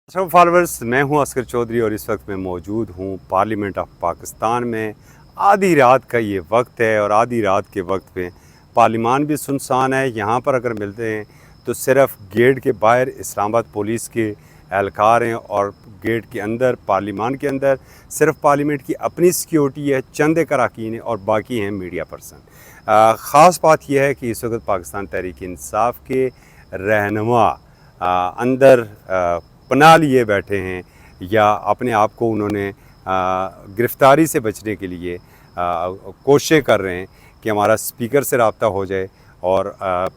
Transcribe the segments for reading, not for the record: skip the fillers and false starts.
सब फॉलोअर्स, मैं हूं अस्कर चौधरी और इस वक्त मैं मौजूद हूं पार्लियामेंट ऑफ पाकिस्तान में। आधी रात का ये वक्त है और आधी रात के वक्त पे पार्लियामान भी सुनसान है। यहाँ पर अगर मिलते हैं तो सिर्फ गेट के बाहर इस्लामाबाद पुलिस के एहलकार हैं और गेट के अंदर पार्लियामान के अंदर सिर्फ पार्लियामेंट की अपनी सिक्योरिटी है, चंद एक अरकान हैं और बाकी हैं मीडिया पर्सन। ख़ास बात यह है कि इस वक्त पाकिस्तान तहरीक इंसाफ के रहनुमा अंदर पनाह लिए बैठे हैं या अपने आप को उन्होंने गिरफ़्तारी से बचने के लिए कोशिशें कर रहे हैं कि हमारा स्पीकर से रब्ता हो जाए और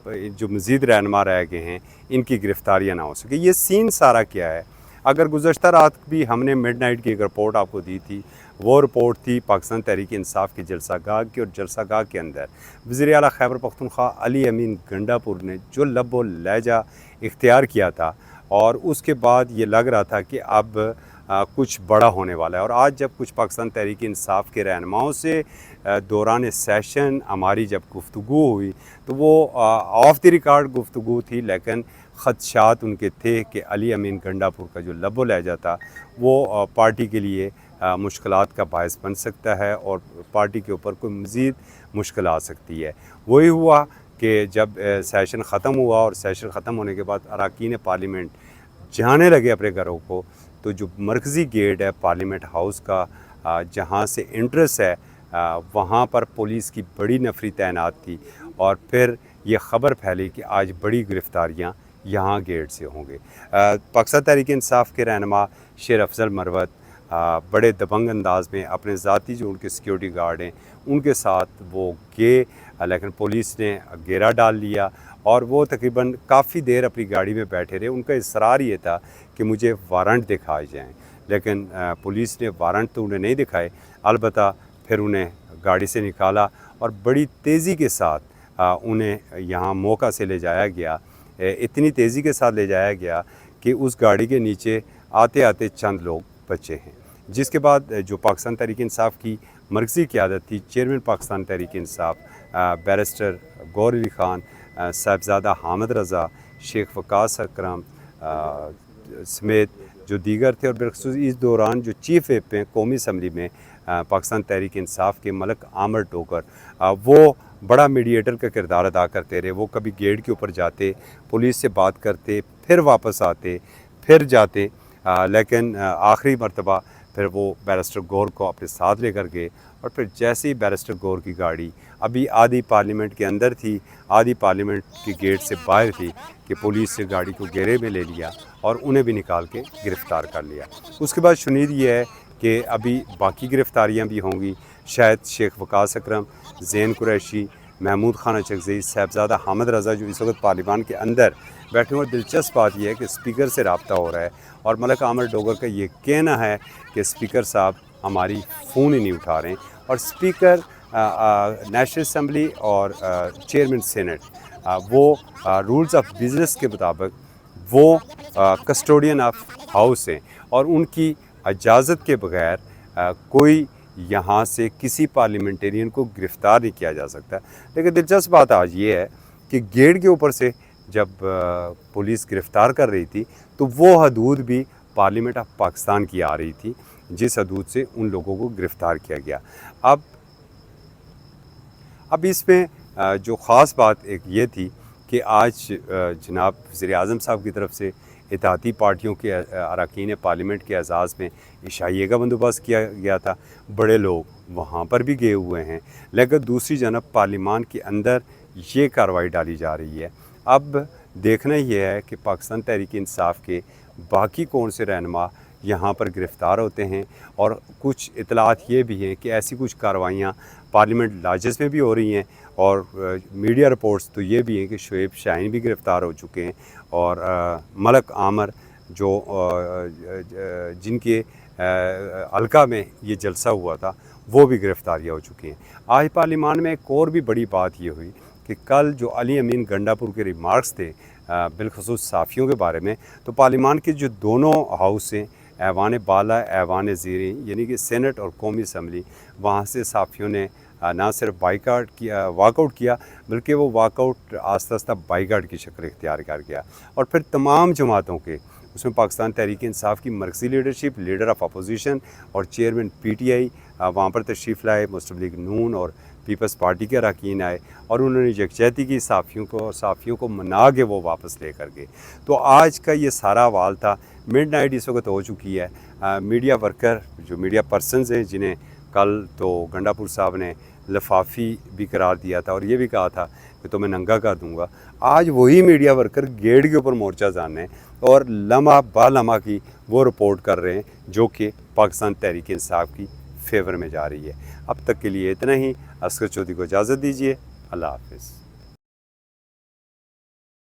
जो मज़ीद रहनुमा रह गए हैं इनकी गिरफ़्तारियाँ ना हो सके। ये सीन सारा क्या है? अगर गुज़श्ता रात भी हमने मिडनाइट की एक रिपोर्ट आपको दी थी, वो रिपोर्ट थी पाकिस्तान तहरीक इंसाफ के जलसागाह की, और जलसागाह के अंदर वज़ीर आला खैबर पख्तूनख्वा अली अमीन गंडापुर ने जो लब व लहजा इख्तियार किया था और उसके बाद ये लग रहा था कि अब कुछ बड़ा होने वाला है। और आज जब कुछ पाकिस्तान तहरीक इंसाफ के रहनुमाओं से दौरान सेशन हमारी जब गुफ्तगू हुई तो वो ऑफ द रिकॉर्ड गुफ्तगू थी, लेकिन ख़दशात उनके थे कि अली अमीन गंडापुर का जो लब व लहजा था वो पार्टी के लिए मुश्किलात का बायस बन सकता है और पार्टी के ऊपर कोई मज़ीद मुश्किल आ सकती है। वही हुआ कि जब सेशन ख़त्म हुआ और सेशन ख़त्म होने के बाद अरकान पार्लियामेंट जाने लगे अपने घरों को, तो जो मरकज़ी गेट है पार्लियामेंट हाउस का जहाँ से एंट्रेंस है वहाँ पर पुलिस की बड़ी नफरी तैनात थी और फिर ये ख़बर फैली कि आज बड़ी गिरफ़्तारियाँ यहाँ गेट से होंगे। पाकिस्तान तहरीक इंसाफ के रहनुमा शेर अफजल मरवत बड़े दबंग अंदाज में अपने ज़ाती जो उनके सिक्योरिटी गार्ड हैं उनके साथ वो गए, लेकिन पुलिस ने घेरा डाल लिया और वो तकरीबन काफ़ी देर अपनी गाड़ी में बैठे रहे। उनका इसरार ये था कि मुझे वारंट दिखाए जाएं, लेकिन पुलिस ने वारंट तो उन्हें नहीं दिखाए, अलबत्ता फिर उन्हें गाड़ी से निकाला और बड़ी तेज़ी के साथ उन्हें यहाँ मौका से ले जाया गया। इतनी तेज़ी के साथ ले जाया गया कि उस गाड़ी के नीचे आते आते चंद लोग बचे हैं। जिसके बाद जो पाकिस्तान तहरीक इंसाफ की मरकज़ी क़यादत थी, चेयरमैन पाकिस्तान तहरीक इंसाफ बैरिस्टर गौहर अली ख़ान, साहिबज़ादा हामिद रज़ा, शेख वकास अकरम समेत जो दीगर थे, और बिलखुसूस इस दौरान जो चीफ़ व्हिप हैं कौमी असम्बली में पाकिस्तान तहरीक इंसाफ के मलक आमर टोकर, वो बड़ा मीडिएटर का किरदार अदा करते रहे। वो कभी गेट के ऊपर जाते, पुलिस से बात करते, फिर वापस आते, फिर जाते, लेकिन आखिरी मरतबा फिर वो बैरिस्टर गौहर को अपने साथ लेकर गए और फिर जैसे ही बैरिस्टर गौहर की गाड़ी अभी आधी पार्लियामेंट के अंदर थी, आधी पार्लियामेंट के गेट से बाहर थी, कि पुलिस से गाड़ी को घेरे में ले लिया और उन्हें भी निकाल के गिरफ़्तार कर लिया। उसके बाद शुनीद ये है कि अभी बाकी गिरफ़्तारियाँ भी होंगी। शायद शेख वकास अकरम, ज़ैन कुरैशी, महमूद खान चकज़ई, साहिबज़ादा हामिद रज़ा जो इस वक्त पार्लियामान के अंदर बैठे हुए। दिलचस्प बात यह है कि स्पीकर से रब्ता हो रहा है और मलक आमर डोगर का ये कहना है कि स्पीकर साहब हमारी फ़ोन ही नहीं उठा रहे हैं, और स्पीकर नेशनल असम्बली और चेयरमैन सेनेट वो रूल्स ऑफ बिज़नेस के मुताबिक वो कस्टोडियन ऑफ हाउस हैं और उनकी इजाज़त के बग़ैर कोई यहाँ से किसी पार्लियामेंटेरियन को गिरफ़्तार नहीं किया जा सकता। लेकिन दिलचस्प बात आज ये है कि गेट के ऊपर से जब पुलिस गिरफ़्तार कर रही थी तो वो हदूद भी पार्लियामेंट ऑफ पाकिस्तान की आ रही थी, जिस हदूद से उन लोगों को गिरफ़्तार किया गया। अब इसमें जो ख़ास बात एक ये थी कि आज जनाब वज़ीर आज़म साहब की तरफ से इत्तेहादी पार्टियों के अरकान पार्लियामेंट के एजाज़ में इशाइये का बंदोबस्त किया गया था। बड़े लोग वहाँ पर भी गए हुए हैं, लेकिन दूसरी जानब पार्लियामान के अंदर ये कार्रवाई डाली जा रही है। अब देखना ये है कि पाकिस्तान तहरीक इंसाफ के बाकी कौन से रहनुमा यहाँ पर गिरफ़्तार होते हैं, और कुछ इतलात ये भी हैं कि ऐसी कुछ कार्रवाइयाँ पार्लियामेंट लॉजेस में भी हो रही हैं, और मीडिया रिपोर्ट्स तो ये भी हैं कि शुएब शाहीन भी गिरफ़्तार हो चुके हैं, और मलक आमर जो जिनके हल्का में ये जलसा हुआ था वो भी गिरफ़्तारियाँ हो चुकी हैं। आज पार्लियामान में एक और भी बड़ी बात ये हुई कि कल जो अली अमीन गंडापुर के रिमार्क्स थे बिलखुसूस साफ़ियों के बारे में, तो पार्लियामान के जो दोनों हाउस हैं, ऐवान बाला, ऐवान ज़ीरी, यानी कि सेनेट और कौमी असम्बली, वहाँ से साफ़ियों ने ना सिर्फ वाकआउट किया, बल्कि वो वाकआउट आस्ता आस्ता बाइकाट की शक्ल इख्तियार कर गया, और फिर तमाम जमातों के اس میں پاکستان تحریک انصاف کی مرکزی لیڈرشپ، لیڈر آف اپوزیشن اور چیئرمین PTI وہاں پر تشریف لائے، مسلم لیگ نون اور پیپلز پارٹی کے اراکین آئے اور انہوں نے یکجہتی کی صحافیوں کو منا کے وہ واپس لے کر گئے۔ تو آج کا یہ سارا احوال تھا۔ مڈ نائٹ اس وقت ہو چکی ہے۔ میڈیا ورکر جو میڈیا پرسنز ہیں جنہیں کل تو گنڈا پور صاحب نے لفافی بھی قرار دیا تھا اور یہ بھی کہا تھا کہ تو میں ننگا کر دوں گا، آج وہی میڈیا ورکر گیٹ کے اوپر مورچہ جانے اور لمحہ با لمحہ کی وہ رپورٹ کر رہے ہیں جو کہ پاکستان تحریک انصاف کی فیور میں جا رہی ہے۔ اب تک کے لیے اتنا ہی۔ اصغر چودھری کو اجازت دیجیے۔ اللہ حافظ۔